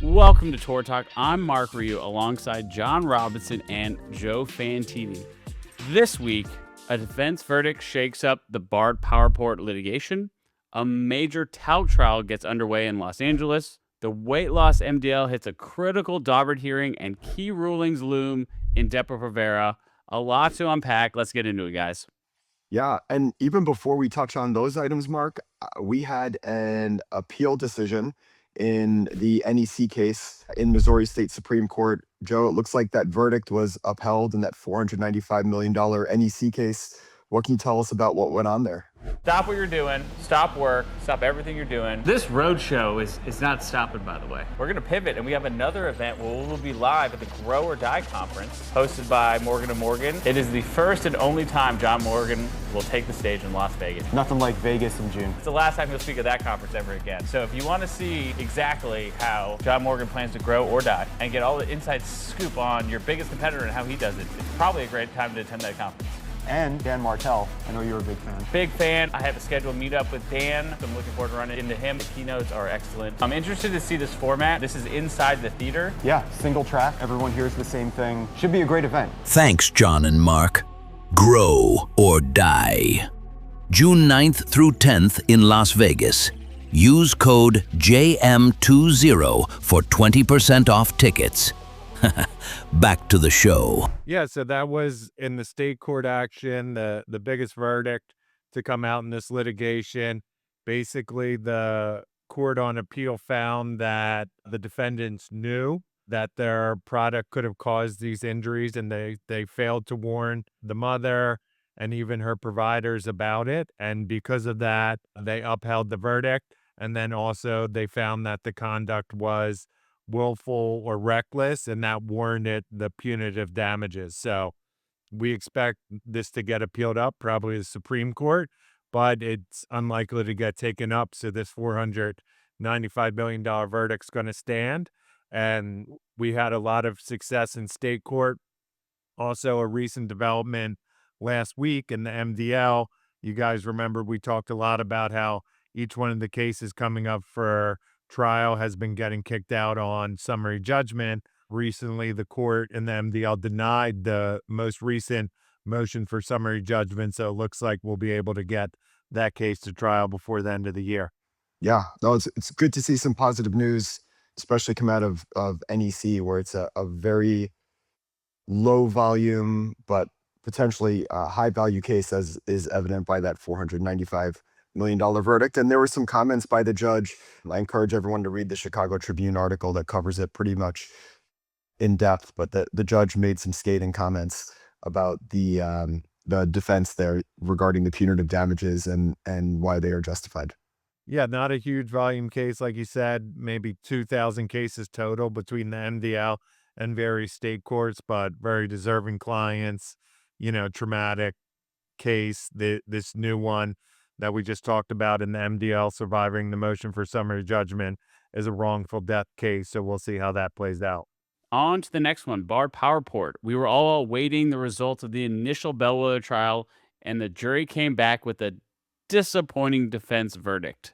Welcome to Tort Talk. I'm Marc alongside John Robinson and Joe Fantini. This week, a defense verdict shakes up the Bard PowerPort litigation. A major talc trial gets underway in Los Angeles. The weight loss MDL hits a critical Daubert hearing, and key rulings loom in Depo-Provera. A lot to unpack. Let's get into it, guys. Yeah, and even before we touch on those items, Mark, we had an appeal decision in the NEC case in Missouri State Supreme Court. Joe, it looks like that verdict was upheld in that $495 million NEC case. What can you tell us about what went on there? Stop what you're doing, stop work, stop everything you're doing. This road show is not stopping, by the way. We're going to pivot, and we have another event where we'll be live at the Grow or Die conference hosted by Morgan & Morgan. It is the first and only time John Morgan will take the stage in Las Vegas. Nothing like Vegas in June. It's the last time you'll speak at that conference ever again. So if you want to see exactly how John Morgan plans to grow or die and get all the inside scoop on your biggest competitor and how he does it, it's probably a great time to attend that conference. And Dan Martell, I know you're a big fan. Big fan. I have a scheduled meetup with Dan. I'm looking forward to running into him. The keynotes are excellent. I'm interested to see this format. This is inside the theater. Yeah, single track. Everyone hears the same thing. Should be a great event. Thanks, John and Marc. Grow or Die. June 9th through 10th in Las Vegas. Use code JM20 for 20% off tickets. Back to the show. Yeah, so that was in the state court action, the biggest verdict to come out in this litigation. Basically, the court on appeal found that the defendants knew that their product could have caused these injuries, and they failed to warn the mother and even her providers about it. And because of that, they upheld the verdict. And then also they found that the conduct was willful or reckless, and that warranted the punitive damages. So we expect this to get appealed up, probably the Supreme Court, but it's unlikely to get taken up. So this $495 million verdict's going to stand. And we had a lot of success in state court. Also, a recent development last week in the MDL. You guys remember we talked a lot about how each one of the cases coming up for trial has been getting kicked out on summary judgment. Recently, the court in the MDL denied the most recent motion for summary judgment, so it looks like we'll be able to get that case to trial before the end of the year. Yeah, no, it's good to see some positive news, especially come out of NEC, where it's a very low volume but potentially high value case, as is evident by that $495 million verdict. And there were some comments by the judge. I encourage everyone to read the Chicago Tribune article that covers it pretty much in depth, but the judge made some scathing comments about the defense there regarding the punitive damages and why they are justified. Yeah, not a huge volume case, like you said, maybe 2,000 cases total between the MDL and various state courts, but very deserving clients, traumatic case. This new one that we just talked about in the MDL surviving the motion for summary judgment is a wrongful death case. So we'll see how that plays out. On to the next one, Bard PowerPort. We were all awaiting the results of the initial Bellwether trial, and the jury came back with a disappointing defense verdict.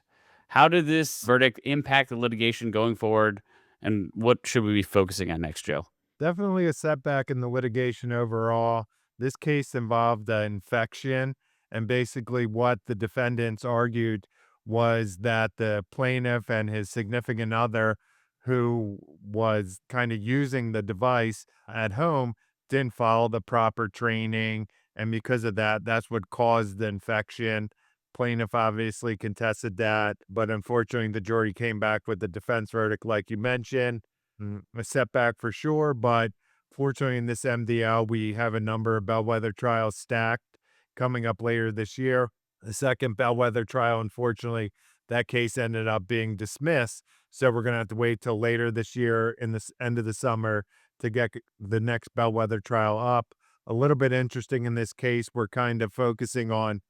How did this verdict impact the litigation going forward, and what should we be focusing on next, Joe? Definitely a setback in the litigation overall. This case involved an infection. And basically what the defendants argued was that the plaintiff and his significant other, who was kind of using the device at home, didn't follow the proper training. And because of that, that's what caused the infection. Plaintiff obviously contested that, but unfortunately the jury came back with the defense verdict, like you mentioned. A setback for sure, but fortunately in this MDL, we have a number of bellwether trials stacked coming up later this year. The second bellwether trial, unfortunately, that case ended up being dismissed. So we're going to have to wait till later this year in the end of the summer to get the next bellwether trial up. A little bit interesting in this case, we're kind of focusing on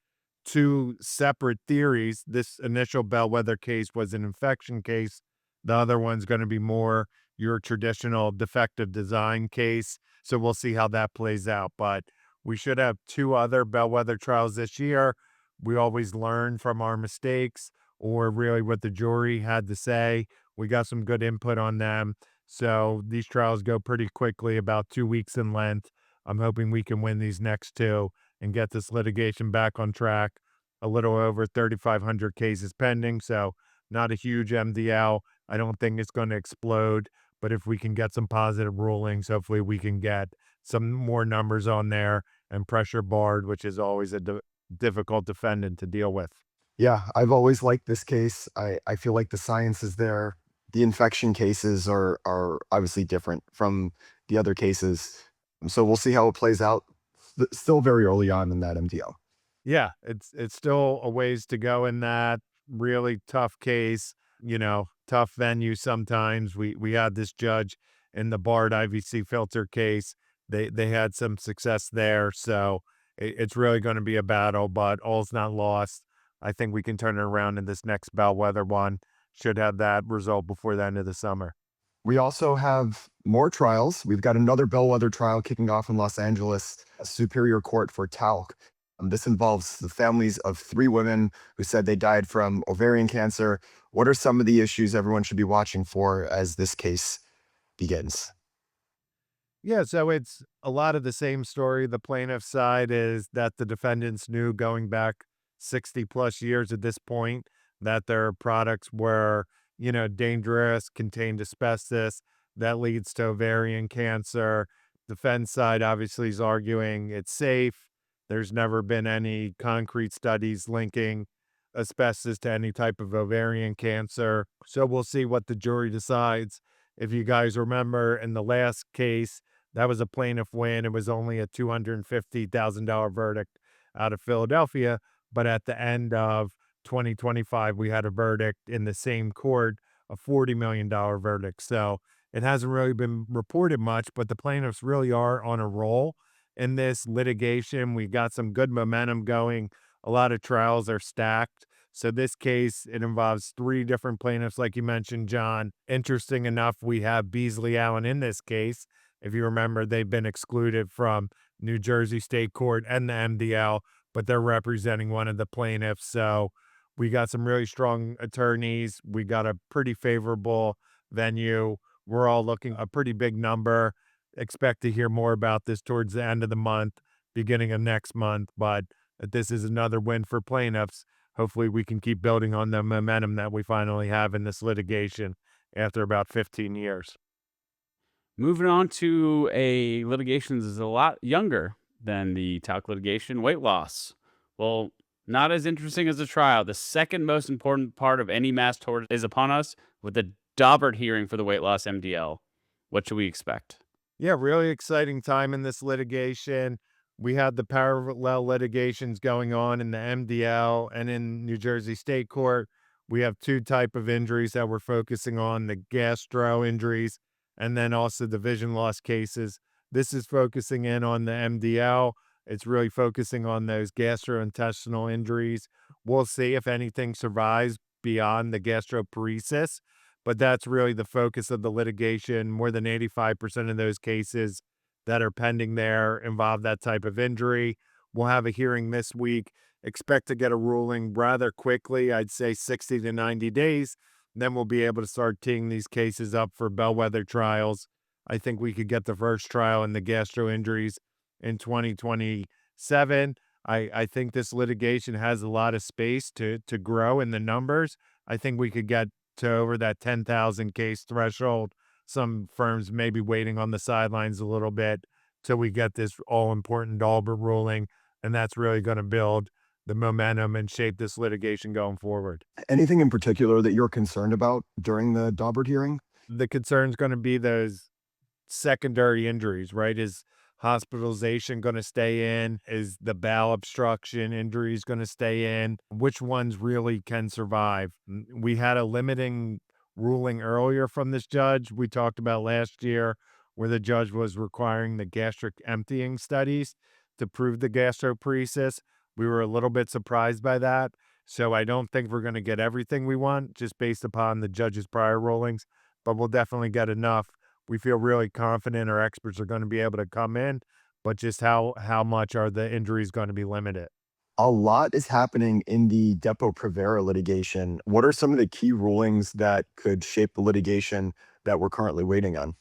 two separate theories. This initial bellwether case was an infection case. The other one's going to be more your traditional defective design case. So we'll see how that plays out. But we should have two other bellwether trials this year. We always learn from our mistakes or really what the jury had to say We got some good input on them. So these trials go pretty quickly, about 2 weeks in length. I'm hoping we can win these next two and get this litigation back on track. A little over 3,500 cases pending, so not a huge MDL. I don't think it's going to explode, but if we can get some positive rulings, hopefully we can get some more numbers on there and pressure Bard, which is always a difficult defendant to deal with. Yeah, I've always liked this case. I feel like the science is there. The infection cases are obviously different from the other cases. So we'll see how it plays out. Still very early on in that MDL. Yeah, it's still a ways to go in that really tough case, tough venue sometimes. We had this judge in the Bard IVC filter case. They had some success there, so it's really going to be a battle, but all's not lost. I think we can turn it around in this next Bellwether one. Should have that result before the end of the summer. We also have more trials. We've got another Bellwether trial kicking off in Los Angeles, a Superior Court for Talc. This involves the families of 3 women who said they died from ovarian cancer. What are some of the issues everyone should be watching for as this case begins? Yeah, so it's a lot of the same story. The plaintiff side is that the defendants knew going back 60 plus years at this point that their products were, dangerous, contained asbestos. That leads to ovarian cancer. Defense side obviously is arguing it's safe. There's never been any concrete studies linking asbestos to any type of ovarian cancer. So we'll see what the jury decides. If you guys remember in the last case, that was a plaintiff win. It was only a $250,000 verdict out of Philadelphia. But at the end of 2025, we had a verdict in the same court, a $40 million verdict. So it hasn't really been reported much, but the plaintiffs really are on a roll in this litigation. We got some good momentum going. A lot of trials are stacked. So this case, it involves 3 different plaintiffs, like you mentioned, John. Interesting enough, we have Beasley Allen in this case. If you remember, they've been excluded from New Jersey State Court and the MDL, but they're representing one of the plaintiffs. So we got some really strong attorneys. We got a pretty favorable venue. We're all looking a pretty big number. Expect to hear more about this towards the end of the month, beginning of next month. But this is another win for plaintiffs. Hopefully we can keep building on the momentum that we finally have in this litigation after about 15 years. Moving on to a litigation that is a lot younger than the talc litigation, weight loss. Well, not as interesting as the trial. The second most important part of any mass tort is upon us with the Daubert hearing for the weight loss MDL. What should we expect? Yeah, really exciting time in this litigation. We had the parallel litigations going on in the MDL and in New Jersey State Court. We have 2 type of injuries that we're focusing on, the gastro injuries and then also the vision loss cases. This is focusing in on the MDL. It's really focusing on those gastrointestinal injuries. We'll see if anything survives beyond the gastroparesis, but that's really the focus of the litigation. More than 85% of those cases that are pending there involve that type of injury. We'll have a hearing this week. Expect to get a ruling rather quickly, I'd say 60 to 90 days. Then we'll be able to start teeing these cases up for Bellwether trials. I think we could get the first trial in the gastro injuries in 2027. I think this litigation has a lot of space to grow in the numbers. I think we could get to over that 10,000 case threshold. Some firms may be waiting on the sidelines a little bit till we get this all-important Daubert ruling, and that's really going to build the momentum and shape this litigation going forward. Anything in particular that you're concerned about during the Daubert hearing? The concern's going to be those secondary injuries, right? Is hospitalization going to stay in? Is the bowel obstruction injuries going to stay in? Which ones really can survive? We had a limiting ruling earlier from this judge we talked about last year, where the judge was requiring the gastric emptying studies to prove the gastroparesis. We were a little bit surprised by that. So I don't think we're going to get everything we want just based upon the judge's prior rulings, but we'll definitely get enough. We feel really confident our experts are going to be able to come in, but just how much are the injuries going to be limited? A lot is happening in the Depo-Provera litigation. What are some of the key rulings that could shape the litigation that we're currently waiting on?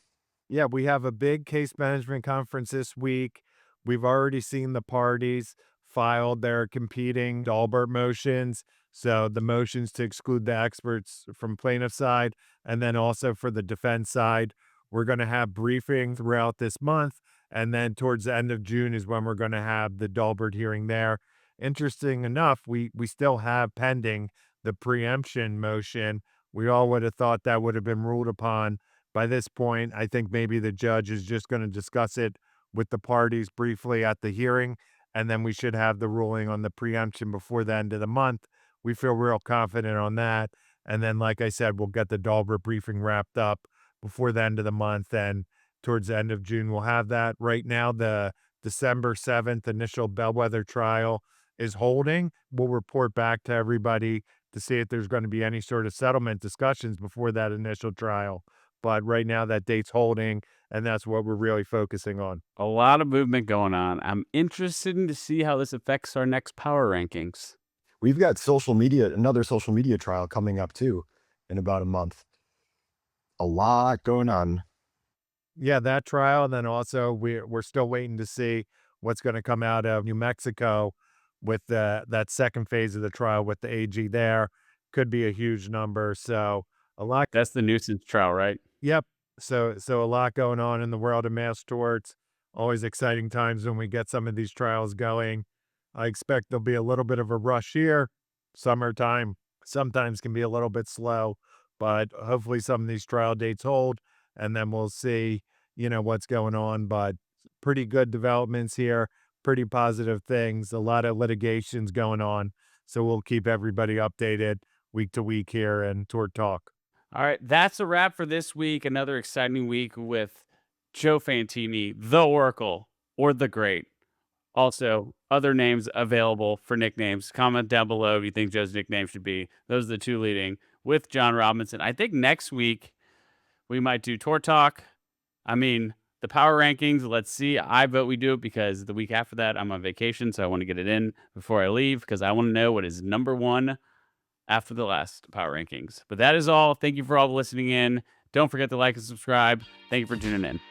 Yeah, we have a big case management conference this week. We've already seen the parties filed their competing Daubert motions. So the motions to exclude the experts from plaintiff side, and then also for the defense side. We're going to have briefing throughout this month. And then towards the end of June is when we're going to have the Daubert hearing there. Interesting enough, we still have pending the preemption motion. We all would have thought that would have been ruled upon by this point. I think maybe the judge is just going to discuss it with the parties briefly at the hearing, and then we should have the ruling on the preemption before the end of the month. We feel real confident on that. And then, like I said, we'll get the Daubert briefing wrapped up before the end of the month. And towards the end of June, we'll have that. Right now, the December 7th initial Bellwether trial is holding. We'll report back to everybody to see if there's going to be any sort of settlement discussions before that initial trial. But right now that date's holding, and that's what we're really focusing on. A lot of movement going on. I'm interested in to see how this affects our next power rankings. We've got another social media trial coming up too in about a month. A lot going on. Yeah, that trial, and then also we're still waiting to see what's going to come out of New Mexico with that second phase of the trial with the AG there. Could be a huge number. So a lot. That's the nuisance trial, right? Yep. So a lot going on in the world of mass torts. Always exciting times when we get some of these trials going. I expect there'll be a little bit of a rush here. Summertime sometimes can be a little bit slow, but hopefully some of these trial dates hold, and then we'll see, what's going on. But pretty good developments here, pretty positive things, a lot of litigations going on. So we'll keep everybody updated week to week here in Tort Talk. All right, that's a wrap for this week. Another exciting week with Joe Fantini, the Oracle, or the Great. Also, other names available for nicknames. Comment down below if you think Joe's nickname should be. Those are the two leading with John Robinson. I think next week we might do Tort Talk. I mean, the power rankings. Let's see. I vote we do it because the week after that I'm on vacation, so I want to get it in before I leave because I want to know what is number one after the last power rankings. But that is all. Thank you for all listening in. Don't forget to like and subscribe. Thank you for tuning in.